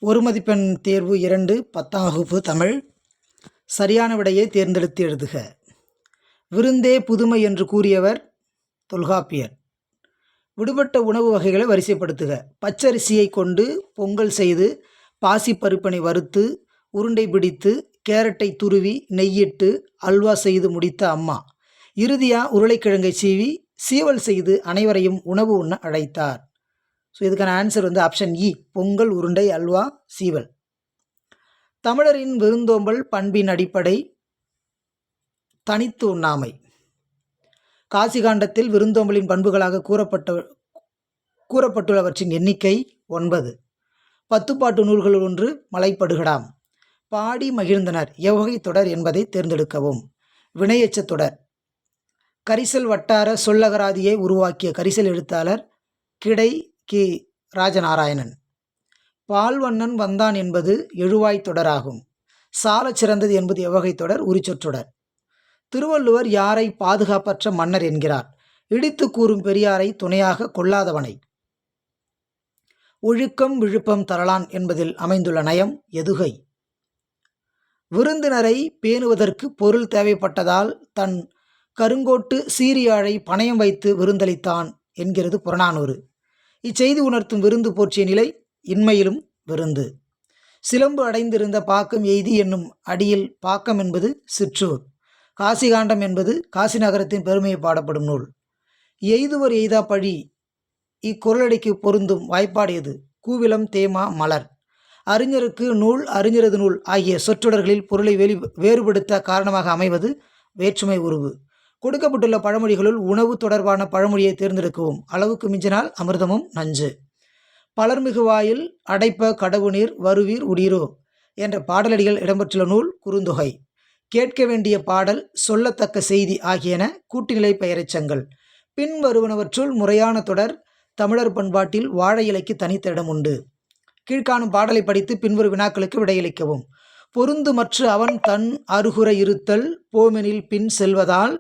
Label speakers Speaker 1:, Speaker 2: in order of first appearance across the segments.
Speaker 1: ஒரு மதிப்பெண் தேர்வு 2 10ஆம் வகுப்பு தமிழ். சரியான விடையை தேர்ந்தெடுத்து எழுதுக. விருந்தே புதுமை என்று கூறியவர் தொல்காப்பியர். விடுபட்ட உணவு வகைகளை வரிசைப்படுத்துக. பச்சரிசியை கொண்டு பொங்கல் செய்து பாசிப்பருப்பினை வறுத்து உருண்டை பிடித்து கேரட்டை துருவி நெய்யிட்டு அல்வா செய்து முடித்த அம்மா இறுதியாக உருளைக்கிழங்கை சீவி சீவல் செய்து அனைவரையும் உணவு உண்ண அழைத்தார். ஸோ இதுக்கான ஆன்சர் ஆப்ஷன் இ, பொங்கல், உருண்டை, அல்வா, சீவல். தமிழரின் விருந்தோம்பல் பண்பின் அடிப்படை தனித்து உண்ணாமை. காசிகாண்டத்தில் விருந்தோம்பலின் பண்புகளாக கூறப்பட்டுள்ளவற்றின் எண்ணிக்கை 9. 10 பாட்டு நூல்களில் ஒன்று மலைப்படுகடாம். பாடி மகிழ்ந்தனர் எவ்வகை தொடர் என்பதை தேர்ந்தெடுக்கவும். வினையெச்ச தொடர். கரிசல் வட்டார சொல்லகராதியை உருவாக்கிய கரிசல் எழுத்தாளர் கிடை கி ராஜநாராயணன். பால்வண்ணன் வந்தான் என்பது எழுவாய் தொடராகும். சாலச் சிறந்தது என்பது எவ்வகை தொடர்? உரிச்சொற்றொடர். திருவள்ளுவர் யாரை பாதுகாப்பற்ற மன்னர் என்கிறார்? இடித்து கூறும் பெரியாரை துணையாக கொள்ளாதவனை. ஒழுக்கம் விழுப்பம் தரலான் என்பதில் அமைந்துள்ள நயம் எதுகை? விருந்தினரை பேணுவதற்கு பொருள் தேவைப்பட்டதால் தன் கருங்கோட்டு சீரியாழை பணயம் வைத்து விருந்தளித்தான் என்கிறது புறநானூறு. இச்செய்தி உணர்த்தும் விருந்து போற்றிய நிலை இன்மையிலும் விருந்து. சிலம்பு அடைந்திருந்த பாக்கம் எய்தி என்னும் அடியில் பாக்கம் என்பது சிற்றூர். காசிகாண்டம் என்பது காசி நகரத்தின் பெருமையை பாடப்படும் நூல். எய்துவர் எய்தா பழி இக்குறளடிக்கு பொருந்தும் வாய்ப்பாடு எது? கூவிலம், தேமா, மலர். அறிஞருக்கு நூல், அறிஞரது நூல் ஆகிய சொற்றொடர்களில் பொருளை வேறுபடுத்த காரணமாக அமைவது வேற்றுமை உருவு. கொடுக்கப்பட்டுள்ள பழமொழிகளுள் உணவு தொடர்பான பழமொழியை தேர்ந்தெடுக்கவும். அளவுக்கு மிஞ்சினால் அமிர்தமும் நஞ்சு. பலர்மிகு வாயில் அடைப்ப கடவுநீர் வருவீர் உடீரோ என்ற பாடலடிகள் இடம்பெற்றுள்ள நூல் குறுந்தொகை. கேட்க வேண்டிய பாடல், சொல்லத்தக்க செய்தி ஆகியன கூட்டுநிலை பெயரெச்சங்கள். பின்வருவனவற்றுள் முறையான தொடர் தமிழர் பண்பாட்டில் வாழை இலைக்கு தனித்த இடம் உண்டு. கீழ்காணும் பாடலை படித்து பின்வரும் வினாக்களுக்கு விடையளிக்கவும். பொருந்துமற்று அவன் தன் அருகுற இருத்தல் போமெனில் பின் செல்வதால்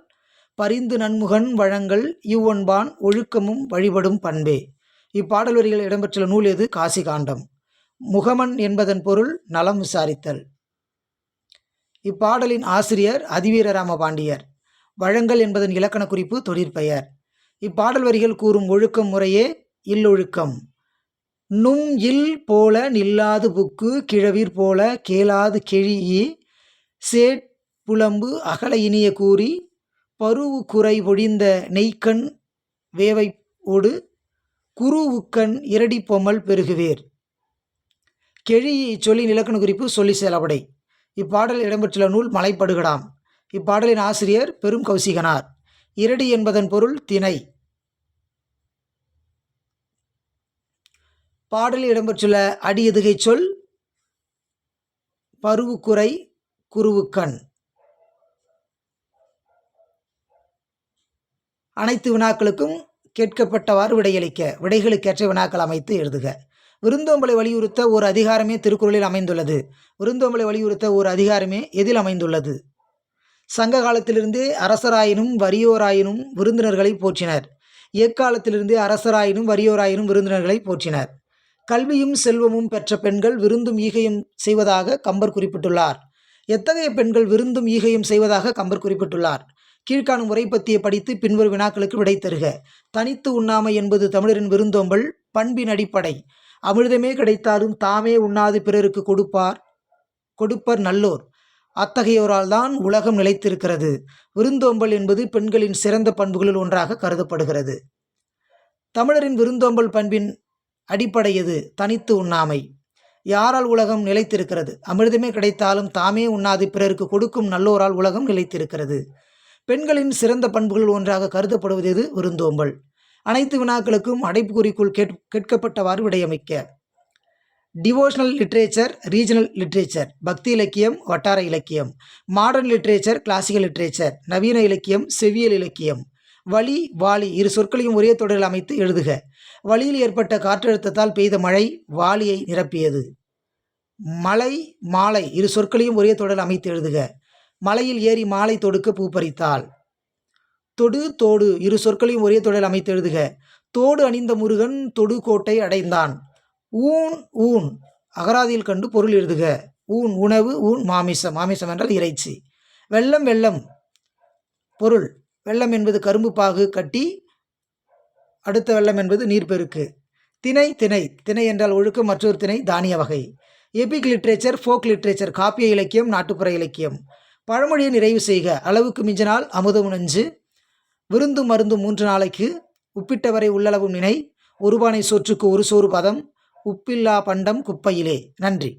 Speaker 1: பரிந்து நன்முகன் வழங்கல் இவ்வொன்பான் ஒழுக்கமும் வழிபடும் பண்பே. இப்பாடல் வரிகள் இடம்பெற்றுள்ள நூல் எது? காசிகாண்டம். முகமன் என்பதன் பொருள் நலம் விசாரித்தல். இப்பாடலின் ஆசிரியர் அதிவீரராம பாண்டியர். வழங்கல் என்பதன் இலக்கண குறிப்பு தொழிற்பெயர். இப்பாடல் வரிகள் கூறும் ஒழுக்கம் முறையே இல்லொழுக்கம். நும் இல் போல நில்லாது புக்கு கிழவீர் போல கேளாது கெழியி சேட் புலம்பு அகல இனிய கூறி பருவு குறை பொழிந்த நெய்க்கண் வேவை ஓடு குருவுக்கண் இரடி பொம்மல் பெருகுவேர். கெழியி இச்சொல்லின் இலக்கண குறிப்பு சொல்லி செயலபடை. இப்பாடல் இடம்பெற்றுள்ள நூல் மலைப்படுகடாம். இப்பாடலின் ஆசிரியர் பெரும் கௌசிகனார். இரடி என்பதன் பொருள் திணை. பாடலில் இடம்பெற்றுள்ள அடி எதுகை சொல் பருவுக்குறை குருவுக்கண். அனைத்து வினாக்களுக்கும் கேட்கப்பட்டவாறு விடையளிக்க. விடைகளுக்கேற்ற வினாக்கள் அமைத்து எழுதுக. விருந்தோம்பலை வலியுறுத்த ஒரு அதிகாரமே திருக்குறளில் அமைந்துள்ளது. விருந்தோம்பலை வலியுறுத்த ஒரு அதிகாரமே எதில் அமைந்துள்ளது? சங்க காலத்திலிருந்தே அரசராயினும் வறியோராயினும் விருந்தினர்களை போற்றினர். எக்காலத்திலிருந்தே அரசராயினும் வறியோராயினும் விருந்தினர்களை போற்றினர். கல்வியும் செல்வமும் பெற்ற பெண்கள் விருந்தும் ஈகையும் செய்வதாக கம்பர் குறிப்பிட்டுள்ளார். எத்தகைய பெண்கள் விருந்தும் ஈகையும் செய்வதாக கம்பர் குறிப்பிட்டுள்ளார்? கீழ்காணும் முறைப்பத்தியை படித்து பின்வரும் வினாக்களுக்கு விடை தருக. தனித்து உண்ணாமை என்பது தமிழரின் விருந்தோம்பல் பண்பின் அடிப்படை. அமிர்தமே கிடைத்தாலும் தாமே உண்ணாது பிறருக்கு கொடுப்பர் நல்லோர். அத்தகையோரால் தான் உலகம் நிலைத்திருக்கிறது. விருந்தோம்பல் என்பது பெண்களின் சிறந்த பண்புகளில் ஒன்றாக கருதப்படுகிறது. தமிழரின் விருந்தோம்பல் பண்பின் அடிப்படை எது? தனித்து உண்ணாமை. யாரால் உலகம் நிலைத்திருக்கிறது? அமிர்தமே கிடைத்தாலும் தாமே உண்ணாது பிறருக்கு கொடுக்கும் நல்லோரால் உலகம் நிலைத்திருக்கிறது. பெண்களின் சிறந்த பண்புகள் ஒன்றாக கருதப்படுவது எது? விருந்தோம்பல். அனைத்து வினாக்களுக்கும் அடைப்புக்குறிக்குள் கேட்கப்பட்டவாறு விடையமைக்க. Devotional literature, regional literature. பக்தி இலக்கியம், வட்டார இலக்கியம். Modern literature, classical literature. நவீன இலக்கியம், செவ்வியல் இலக்கியம். வளி, வாளி இரு சொற்களையும் ஒரே தொடரில் அமைத்து எழுதுக. வளியில் ஏற்பட்ட காற்றழுத்தத்தால் பெய்த மழை வாளியை நிரப்பியது. மலை, மாலை இரு சொற்களையும் ஒரே தொடரில் அமைத்து எழுதுக. மலையில் ஏறி மாலை தொடுக்க பூ பறித்தாள். தொடு, தோடு இரு சொற்களையும் ஒரே தொடரில் அமைத்து எழுதுக. தோடு அணிந்த முருகன் தொடுகோட்டை அடைந்தான். ஊன் ஊன் அகராதியில் கண்டு பொருள் எழுதுக. ஊன் உணவு, ஊன் மாமிசம், மாமிசம் என்றால் இறைச்சி. வெல்லம் வெல்லம் பொருள். வெல்லம் என்பது கரும்பு பாகு கட்டி, அடுத்த வெல்லம் என்பது நீர்ப்பெருக்கு. திணை திணை திணை என்றால் ஒழுக்கம், மற்றொரு திணை தானிய வகை. எபிக் லிட்ரேச்சர், ஃபோக் லிட்ரேச்சர் காப்பிய இலக்கியம், நாட்டுப்புற இலக்கியம். பழமொழியை நிறைவு செய்க. அளவுக்கு மிஞ்சினால் அமுதம் நஞ்சு, விருந்தும் மருந்தும் 3 நாளைக்கு, உப்பிட்டவரை உள்ளளவும் நினை, ஒருபானை சோற்றுக்கு ஒரு சோறு பதம், உப்பில்லா பண்டம் குப்பையிலே. நன்றி.